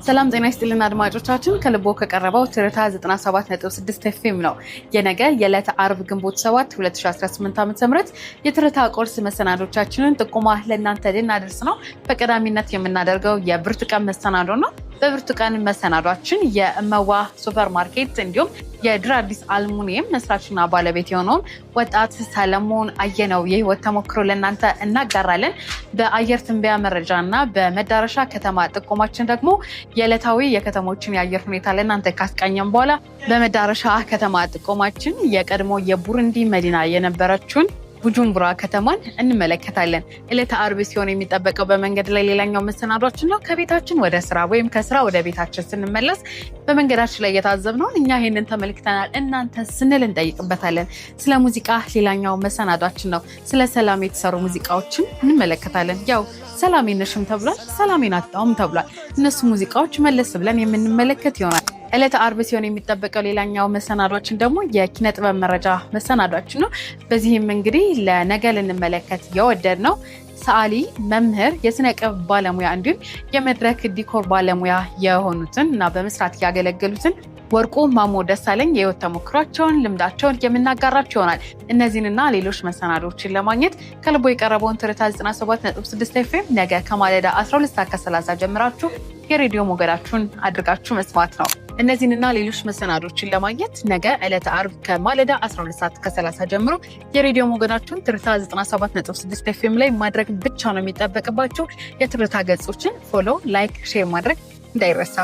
ሰላም ጤና ይስጥልን አድማጮቻችን ከልቦ ከቀረበው ትርታ 97.6 ኤፍኤም ነው። የነገ የዕለተ አርብ ግንቦት 7 2018 ዓ.ም የትርታ ቁርስ መሰናዶቻችንን ጥቆማ ለእናንተ ልናደርስ ነው። በቀዳሚነት የምናደርገው የብርቱካን መሰናዶ ነው። በብርቱካን መሰናዷችን የእመዋ ሱፐርማርኬት እንዲሁም የድር አዲስ አልሙኒየም መስራችና ባለቤት የሆነውን ወጣት ሰለሞን አየነው የህይወት ተሞክሮ ለእናንተ እናጋራለን። በአየር ትንበያ መረጃና በመዳረሻ ከተማ ጥቆማችን ደግሞ የዕለታዊ የከተሞችን የአየር ሁኔታ ለእናንተ ካስቃኘን በኋላ በመዳረሻ ከተማ ጥቆማችን የቀድሞ የቡሩንዲ መዲና የነበረችውን ቡጁምቡራ ከተማን እንመለከታለን። ዕለተ አርብ ሲሆን የሚጠበቀው በመንገድ ላይ ሌላኛው መሰናዷችን ነው። ከቤታችን ወደ ስራ ወይም ከስራ ወደ ቤታችን ስንመለስ በመንገዳችን ላይ የታዘብነውን እኛ ይሄንን ተመልክተናል እናንተ ስንል እንጠይቅበታለን። ስለ ሙዚቃ ሌላኛው መሰናዷችን ነው። ስለ ሰላም የተሰሩ ሙዚቃዎችን እንመለከታለን። ያው ሰላሜን ነሽም ተብሏል፣ ሰላሜን አጣውም ተብሏል። እነሱ ሙዚቃዎች መለስ ብለን የምንመለከት ይሆናል። ዕለተ አርብ ሲሆን የሚጠበቀው ሌላኛው መሰናዷችን ደግሞ የኪነ ጥበብ መረጃ መሰናዷችን ነው። በዚህም እንግዲህ ለነገ ልንመለከት የወደድ ነው ሰዓሊ፣ መምህር፣ የስነ ቅብ ባለሙያ እንዲሁም የመድረክ ዲኮር ባለሙያ የሆኑትን እና በመስራት ያገለገሉትን ወርቁ ማሞ ደሳለኝ የህይወት ተሞክሯቸውን ልምዳቸውን የምናጋራቸው ይሆናል። እነዚህንና ሌሎች መሰናዶችን ለማግኘት ከልቦ የቀረበውን ትርታ 97.6 ኤፍኤም ነገ ከማለዳ 12:30 ጀምራችሁ የሬዲዮ ሞገዳችሁን አድርጋችሁ መስማት ነው። እነዚህንና ሌሎች መሰናዶችን ለማግኘት ነገ ዕለተ አርብ ከማለዳ 12:30 ጀምሮ የሬዲዮ ሞገዳችሁን ትርታ 97.6 ኤፍኤም ላይ ማድረግ ብቻ ነው የሚጠበቅባችሁ። የትርታ ገጾችን ፎሎ፣ ላይክ፣ ሼር ማድረግ እንዳይረሳ።